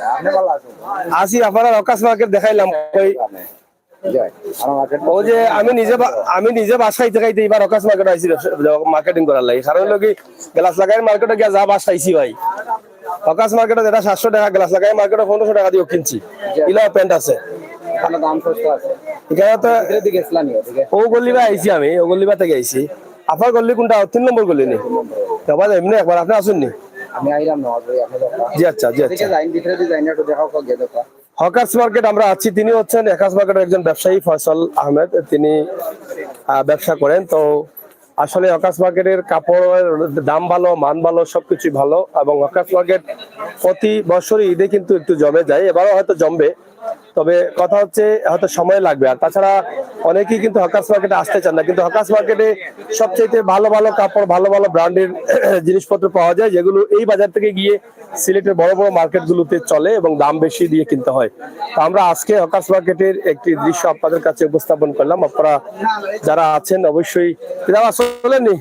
আসি। আপনারা হকার্স মার্কেট দেখাইলাম ওই ও যে আমি নিজে বাসায় খাইতে এবার হকার্স মার্কেট আইছি মার্কেটিং করার লাগে। কারণ হলো কি গ্লাস লাগাই মার্কেটে গিয়ে যা বাস খাইছি ভাই, হকার্স মার্কেটে যেটা 700 টাকা, গ্লাস লাগাই মার্কেটে 1500 টাকা দিয়ে কিনছি। ইলা প্যান্ট আছে ও গল্লিবা আইছি, আমি ও গল্লিবা থেকে আইছি। আপনার গল্লি কোনটা? 3 নম্বর গল্লি নি? এমনি একবার আপনি আসুন নি? জি আচ্ছা, জি আচ্ছা। হকার্স মার্কেট আমরা আছি, তিনি হচ্ছেন হকার্স মার্কেটের একজন ব্যবসায়ী ফয়সাল আহমেদ, তিনি ব্যবসা করেন। তো আসলে হকার্স মার্কেটের কাপড়ের দাম ভালো, মান ভালো, সবকিছুই ভালো। এবং হকার্স মার্কেট প্রতি বছরই ঈদে কিন্তু একটু জমে যায়, এবারও হয়তো জমবে, তবে কথা হচ্ছে হয়তো সময় লাগবে। আর তাছাড়া অনেকেই কিন্তু হকার্স মার্কেটে আসতে চান না, কিন্তু হকার্স মার্কেটে সবচেয়ে ভালো ভালো কাপড়, ভালো ভালো ব্র্যান্ডের জিনিসপত্র পাওয়া যায়, যেগুলো এই বাজার থেকে গিয়ে সিলেটের বড় বড় মার্কেট গুলোতে চলে এবং দাম বেশি দিয়ে কিনতে হয়। তো আমরা আজকে হকার্স মার্কেটের একটি দৃশ্য আপনাদের কাছে উপস্থাপন করলাম। আপনারা যারা আছেন অবশ্যই চলেননি,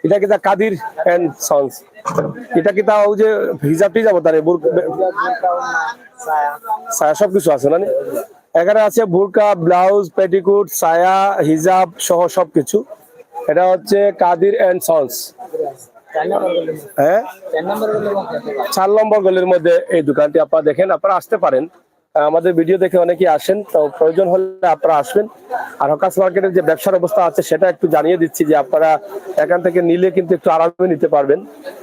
এটা কিতা কাদির এন্ড সন্স, এটা কিতা ওই যে হিজাব টিজাব তার ছায়া সবকিছু আছে না? এখানে আছে বুরকা, ব্লাউজ, পেটিকুট, ছায়া, হিজাব সহ সবকিছু। এটা হচ্ছে কাদির এন্ড সন্স, হ্যাঁ 4 নম্বর গলির মধ্যে এই দোকানটি। আপনারা দেখেন, আপনারা আসতে পারেন, আমাদের ভিডিও দেখে অনেকেই আসেন, তো প্রয়োজন হলে আপনারা আসবেন। আর হকার্স মার্কেটের যে ব্যবসার অবস্থা আছে সেটা একটু জানিয়ে দিচ্ছি, যে আপনারা এখান থেকে নিলে কিন্তু একটু আরামে নিতে পারবেন,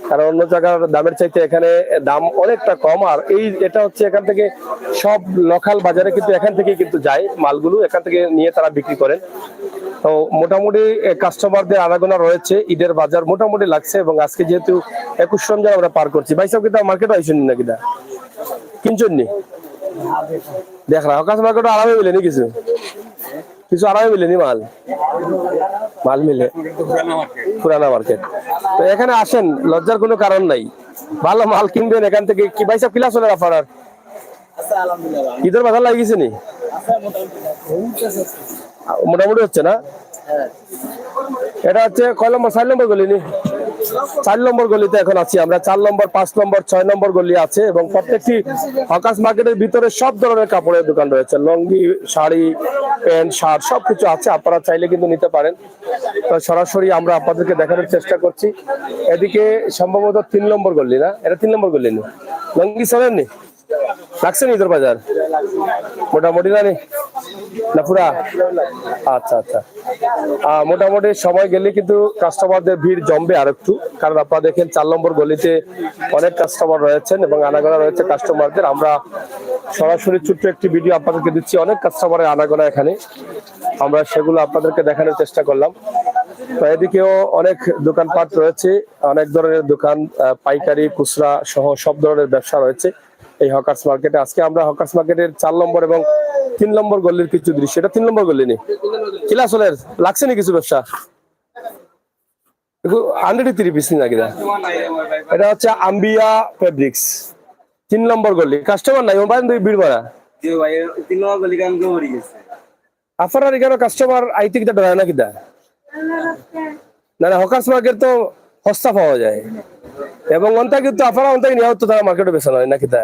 কারণ অন্য জায়গার দামের চাইতে এখানে দাম অনেকটা কম। আর এটা হচ্ছে এখান থেকে সব লোকাল বাজারে কিন্তু এখান থেকে কিন্তু যায় মালগুলো, এখান থেকে নিয়ে তারা বিক্রি করেন। তো মোটামুটি কাস্টমারদের আনাগোনা রয়েছে, ঈদের বাজার মোটামুটি লাগছে। এবং আজকে যেহেতু 21 রমজান আমরা পার করছি, ভাই সাহেব কিন্তু মার্কেটে আইসেন নাকি না কিনছেন নি? দেখ হকার্স মার্কেটে আরামে মিলেনি, কিছু কিছু আরামে মিলেনি, মাল মিলে পুরানা মার্কেট। তো এখানে আসেন, লজ্জার কোনো কারণ নাই, ভালো মাল কিনবেন এখান থেকে। কি ভাই সাহেব কিলা চলে আপনার? ঈদের বাজার লাগিয়েছে নি? মোটামুটি হচ্ছে না? এটা হচ্ছে কয় নম্বর? 4 নম্বর গলি নি? 4 নম্বর গলিতে এখন আছি আমরা। 4 নম্বর, 5 নম্বর, 6 নম্বর গলি আছে। এবং প্রত্যেকটি হকার্স মার্কেটের ভিতরে সব ধরনের কাপড়ের দোকান রয়েছে, লঙ্গি, শাড়ি, প্যান্ট, শার্ট সবকিছু আছে, আপনারা চাইলে কিন্তু নিতে পারেন। তো সরাসরি আমরা আপনাদেরকে দেখানোর চেষ্টা করছি। এদিকে সম্ভবত 3 নম্বর গলি না? এটা 3 নম্বর গলি নি? লঙ্গি চলেননি? লাগছে নি ঈদের বাজার মোটামুটি না পুরা? আচ্ছা আচ্ছা, মোটামুটি সময় গেলে কিন্তু কাস্টমারদের ভিড় জমবে আর একটু, কারণ আপনারা দেখেন 4 নম্বর গলিতে অনেক কাস্টমার রয়েছেন এবং আনাগোনা রয়েছে কাস্টমারদের। আমরা সরাসরি ছোট্ট একটি ভিডিও আপনাদেরকে দিচ্ছি, অনেক কাস্টমারের আনাগোনা এখানে, আমরা সেগুলো আপনাদেরকে দেখানোর চেষ্টা করলাম। তো এদিকেও অনেক দোকানপাট রয়েছে, অনেক ধরনের দোকান, পাইকারি, খুচরা সহ সব ধরনের ব্যবসা রয়েছে এই হকার্স মার্কেটে। আজকে আমরা হকার্স মার্কেটের 4 নম্বর এবং 3 নম্বর গলির কিছু দৃশ্য। এটা 3 নম্বর গলি নি? কিলা চলে লাগছে নি কিছু ব্যবসা? 130 পিস নাকি? এটা হচ্ছে আম্বিয়া ফেব্রিক্স, 3 নম্বর গলি। কাস্টমার নাই, মোবাইল ভিড় ভরা। আপনার এখানে কাস্টমার আইতে কিটা ডরায় না কিটা? না না, হকার্স মার্কেট তো সস্তা পাওয়া যায় এবং অন্তা কিন্তু আপনারা অন্তা নিয়ে তো তারা মার্কেটে বেছে নয় নাকি? তা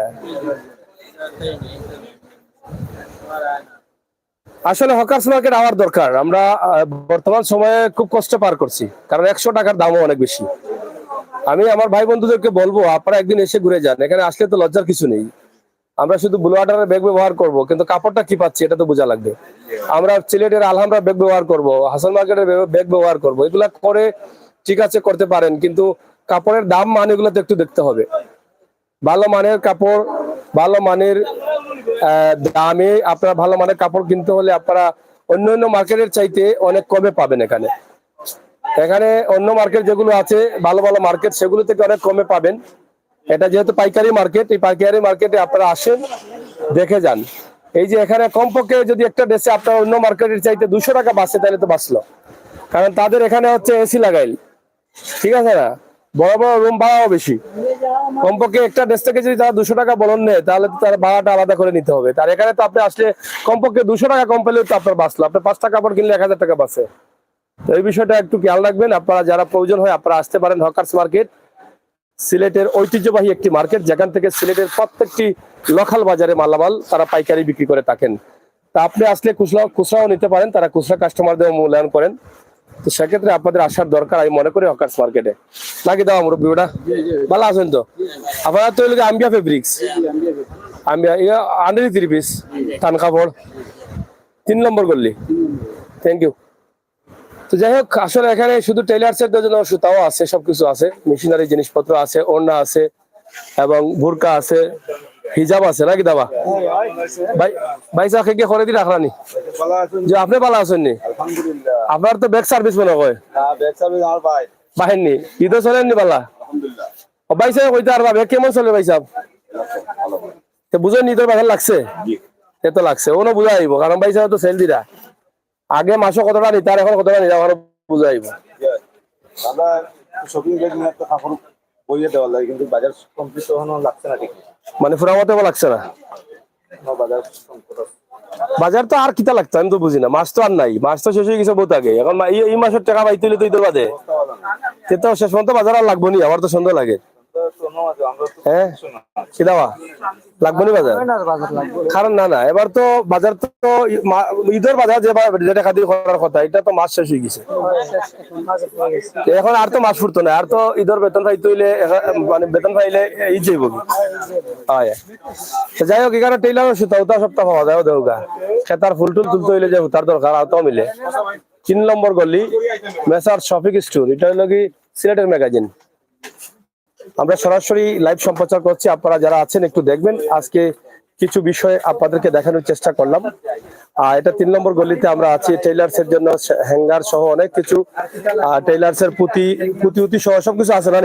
আসলে হকার্স মার্কেট আওয়ার দরকার। আমরা বর্তমান সময়ে খুব কষ্ট পার করছি, কারণ 100 টাকার দামও অনেক বেশি। আমি আমার ভাই বন্ধুদেরকে বলবো, আপনারা একদিন এসে ঘুরে যান, এখানে আসলে তো লজ্জার কিছু নেই। আমরা শুধু ব্লু ওয়াটারের ব্যাগ ব্যবহার করব, কিন্তু কাপড়টা কি পাচ্ছি এটা তো বোঝা লাগবে। আমরা সিলেটের আলহামরা ব্যাগ ব্যবহার করব, হাসান মার্কেটের ব্যাগ ব্যবহার করব, এগুলা করে ঠিক আছে করতে পারেন, কিন্তু কাপড়ের দাম মান এগুলো তো একটু দেখতে হবে। ভালো মানের কাপড়, ভালো মানের দামে আপনারা ভালো মানের কাপড় কিনতে হলে আপনারা অন্য অন্য মার্কেটের চাইতে অনেক কমে পাবেন। এখানে এখানে অন্য মার্কেট যেগুলো আছে ভালো ভালো মার্কেট, সেগুলো থেকে অনেক কমে পাবেন। এটা যেহেতু পাইকারি মার্কেট, এই পাইকারি মার্কেটে আপনারা আসেন, দেখে যান। এই যে এখানে কমপক্ষে যদি একটা ড্রেসে আপনার অন্য মার্কেটের চাইতে 200 টাকা বাঁচে, তাহলে তো বাঁচলো, কারণ তাদের এখানে হচ্ছে এসি লাগাইল, ঠিক আছে না, বড় বড় রুম ভাড়াও বেশি। কমপক্ষে একটা ড্রেস থেকে যদি তারা 200 টাকা বলন নেয়, তাহলে তো তার ভাড়াটা আলাদা করে নিতে হবে। তার এখানে তো আপনি আসলে কমপক্ষে 200 টাকা কম পেলেও তো আপনার বাঁচলো, আপনার 5 টাকা কাপড় কিনলে 1000 টাকা বাঁচে। তো এই বিষয়টা একটু খেয়াল রাখবেন। আপনারা যারা প্রয়োজন হয় আপনারা আসতে পারেন হকার্স মার্কেট, সিলেটের ঐতিহ্যবাহী একটি মার্কেট, যেখান থেকে সিলেটের প্রত্যেকটি লোকাল বাজারে মালামাল তারা পাইকারি বিক্রি করে থাকেন। তা আপনি আসলে খুচরাও নিতে পারেন, তারা খুচরা কাস্টমারদের মূল্যায়ন করেন। তো সেক্ষেত্রে আপনাদের আসার দরকার আমি মনে করি হকার্স মার্কেটে। নাকি দাও মুরব্বী, ওটা ভালো আছেন তো? আপনারা তো আম্বিয়া ফেব্রিক্স, আম্বিয়া 103 পিস টান কাপড়, 3 নম্বর গল্লি। Thank you. তো যাই হোক, আসলে এখানে শুধু টেইলার্সের জন্য সুতাও আছে, সবকিছু আছে, মেশিনারি জিনিসপত্র আছে, ওড়না আছে এবং বুরকা আছে, হিজাব আছে। নাকি দাবা ভাই, ভাই সাহেব কি করে দিন রাখলানি যে আপনি ভালো আছেন নি? আপনার তো ব্যাক সার্ভিস মনে হয় বাহিনী ঈদও চলেন নি বালা? ভাই সাহেব কইতে আর ব্যাগ কেমন চলে ভাই সাহেব? বুঝেন ঈদের বাজার লাগছে, এত লাগছে ও বুঝা আইব, কারণ ভাই সাহেব তো সেল দিরা আগে মাসও কতটা নিতে আর এখন কতটা নিতে আমার বুঝা আইব। মানে পুরা মতো লাগছে না বাজার তো আর কিতা লাগতো আমি তো বুঝি না। মাছ তো আর নাই, মাছ তো শেষ হয়ে গেছে বহুত আগে। এখন এই মাসের টাকা পাইতে হলে তো ঈদের বাদে তো শেষ পর্যন্ত বাজার আর লাগবো নি, আমার তো সন্দেহ লাগে। হ্যাঁ কি দাওয়া লাগবো নি বাজার? কারণ না না, এবার তো বাজার তো ঈদের বাজার যেটা খাতির করার কথা, এটা তো মাছ শেষ হয়ে গেছে। এখন আর তো মাছ ফুটতো না, আর তো ঈদের বেতন পাইতে হইলে মানে বেতন পাইলে ঈদ যাইব কি। যাই হোক, এখানে টেইলার সুতা উতা সপ্তাহ পাওয়া যায় দেওগা, খেতার ফুল টুল তুলতে হইলে যে তার দরকার আওতাও মিলে। 3 নম্বর গলি মেসার শফিক স্টোর, এটা হলো কি সিলেটের ম্যাগাজিন। আমরা সরাসরি লাইভ সম্প্রচার করছি, আপনারা যারা আছেন একটু দেখবেন। আজকে কিছু বিষয় আপনাদেরকে দেখানোর চেষ্টা করলাম। এটা 3 নম্বর গলিতে আমরা আছি। টেইলার্স এর জন্য হ্যাঙ্গার সহ অনেক কিছু, টেইলার্স এর পুঁতি সহ সবকিছু আছে না।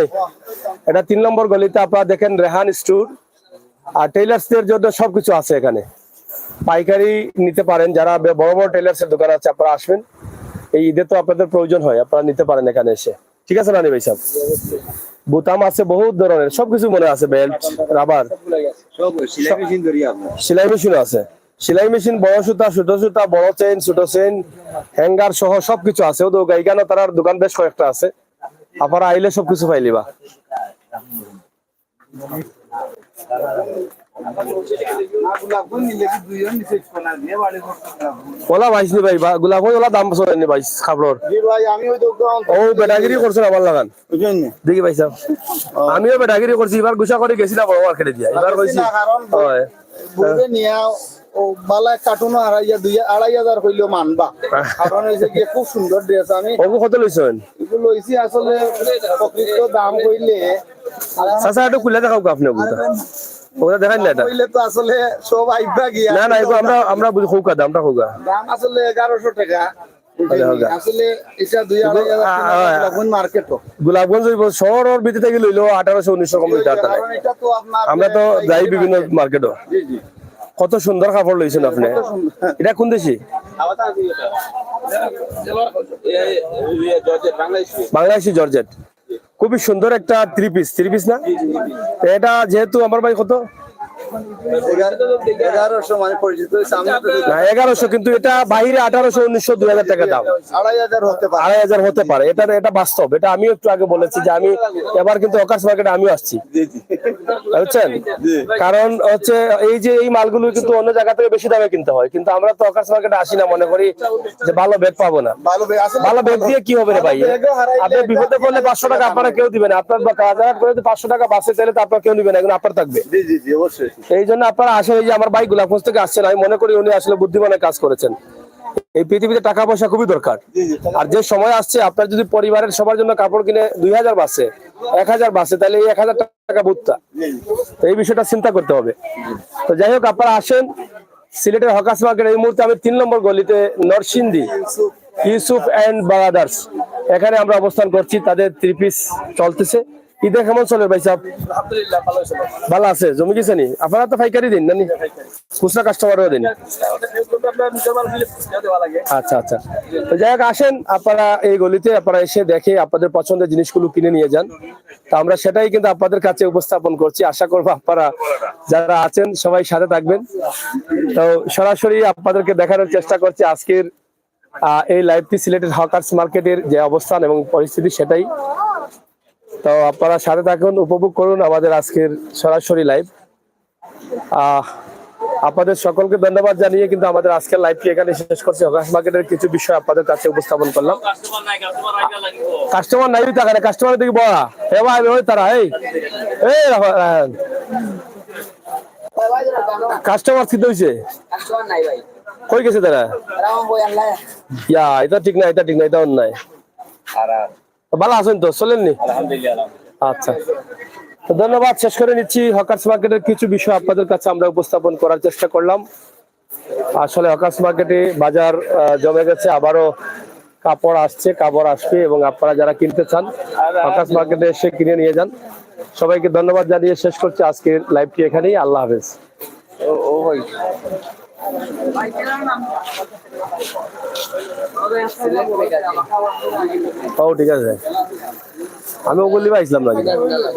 এটা 3 নম্বর গলিতে আপনারা দেখেন রেহান স্টোর, আর টেইলার্স এর জন্য সবকিছু আছে এখানে। পাইকারি নিতে পারেন, যারা বড় বড় টেইলার্স এর দোকান আছে আপনারা আসবেন। এই ঈদে তো আপনাদের প্রয়োজন হয়, আপনারা নিতে পারেন এখানে এসে, ঠিক আছে নানি ভাই সাহেব? বুতাম আছে বহুত ধরনের, সবকিছু মনে আছে, বেল্ট, রাবার, সেলাই মেশিন আছে। সেলাই মেশিন, বড় সুতা, ছোট সুতা, বড় চেইন, ছোট চেইন, হ্যাঙ্গার সহ সবকিছু আছে। ও গাইগানো তার দোকান বেশ কয়েকটা আছে, আপনারা আইলে সবকিছু পাইলিবা। ওলা ভাইস নি ভাই, গোলাপ ওলা দাম বছর নি ভাইস খাবড়র। ও বেটাগিরি করছেন আমার লাগান দেখি ভাই সাহেব, আমিও বেটাগিরি করছি। এবার গুছা করে গেছিলাম বড় মার্কেটে দিয়া, এবার কইছি কার্টুন 2500 হইলেও মানবা, কারণ হইছে কি খুব সুন্দর ড্রেস। আমি কত লইছেন? এগুলো লইছি আসলে প্রকৃত দাম কইলে চাচা একটু খুলে দেখাও আপনি ওটা দেখাই না, এটা কইলে তো আসলে সব আইবা গিয়া। না না, এগুলো আমরা বুঝি খৌকা দামটা খৌকা দাম আসলে 1100 টাকা। আসলে এটা 2000 মার্কেট গোলাপগঞ্জ শহরের ভিতরে থেকে লইলো 1800-1900 কম লিটার। আমরা তো যাই বিভিন্ন মার্কেটও। কত সুন্দর কাপড় লইছেন আপনি, এটা কোন দেশি? বাংলাদেশি জর্জেট, খুবই সুন্দর একটা 3 পিস না? এটা যেহেতু আমার ভাই কত 1100 মানে পরিচিত না 1100, কিন্তু এটা বাইরে 1800-1900-2000 টাকা দাম। 2500 হতে পারে, এটা বাস্তব। এটা আমি একটু আগে বলেছি যে আমি এবার কিন্তু হকার্স মার্কেটে আমিও আসছি, বুঝছেন? কারণ হচ্ছে এই যে এই মালগুলো কিন্তু অন্য জায়গা থেকে বেশি দামে কিনতে হয়, কিন্তু আমরা তো হকার্স মার্কেটে আসি না মনে করি যে ভালো ব্যাগ পাবো না। ভালো ব্যাগ দিয়ে কি হবে রে ভাই? আপনি বিপদে পড়লে 500 টাকা আপনারা কেউ দিবেন, আপনার 1000 করে 500 টাকা বাঁচে তাহলে তো আপনার কেউ নিবেন, এখন আপনার থাকবে। এই জন্য আপনারা আসলে এই যে আমার ভাই গোলাপগঞ্জ থেকে আসছেন, আমি মনে করি উনি আসলে বুদ্ধিমানের কাজ করেছেন। এই পৃথিবীতে টাকা পয়সা খুবই দরকার, আর যে সময় আসছে আপনার যদি পরিবারের সবার জন্য কাপড় কিনে 2000 বাঁচে, 1000 বাঁচে, তাহলে এই 1000 টাকা বুঝতা, তো এই বিষয়টা চিন্তা করতে হবে। তো যাই হোক, আপনারা আসেন সিলেটের হকার্স মার্কেট। এই মুহূর্তে আমি 3 নম্বর গলিতে নরসিংদী ইউসুফ এন্ড ব্রাদার্স, এখানে আমরা অবস্থান করছি। তাদের 3 পিস চলতেছে। ঈদে কেমন চলে ভাই সাহেব? আলহামদুলিল্লাহ ভালো ছিল। ভালো আছে? জমি গেছে নি? আপনারা তো পাইকারি দিন নানি, খুচরা কাস্টমারও দিন? আচ্ছা আচ্ছা। তো যাই হোক, আসেন আপনারা এই গলিতে, আপনারা এসে দেখে আপনাদের পছন্দের জিনিসগুলো কিনে নিয়ে যান। তো আমরা সেটাই কিন্তু আপনাদের কাছে উপস্থাপন করছি। আশা করবো আপনারা যারা আছেন সবাই সাথে থাকবেন। তো সরাসরি আপনাদেরকে দেখানোর চেষ্টা করছি আজকের এই লাইভটি সিলেটের হকার্স মার্কেটের যে অবস্থান এবং পরিস্থিতি সেটাই। তো আপনারা সাথে থাকুন, উপভোগ করুন আমাদের আজকের সরাসরি লাইভ। আপনাদের সকলকে ধন্যবাদ জানিয়ে কিন্তু আমাদের আজকের লাইভটি এখানে শেষ করছি। হকার্স মার্কেটের কিছু বিষয় আপনাদের কাছে উপস্থাপন করলাম। কাস্টমার নাই তাকারে, কাস্টমার দিকে বড়া এ ভাই ওই তারা এই কাস্টমার সিদ্ধ হয়েছে, কই গেছে তারা? ইয়া এটা ঠিক না, এটা ঠিক না, এটা অন্যায়। ভালো আছেন তো? চলেননি? আচ্ছা, তো ধন্যবাদ। শেষ করে নিচ্ছি। হকার্স মার্কেটের কিছু বিষয় আপনাদের কাছে আমরা উপস্থাপন করার চেষ্টা করলাম। আসলে হকার্স মার্কেটে বাজার জমে গেছে, আবারও কাপড় আসছে, কাপড় আসবে, এবং আপনারা যারা কিনতে চান হকার্স মার্কেটে এসে কিনে নিয়ে যান। সবাইকে ধন্যবাদ জানিয়ে শেষ করছি আজকের লাইভটি এখানেই। আল্লাহ হাফেজ। ও ঠিক আছে, আমি ওগুলি পাইছিলাম না।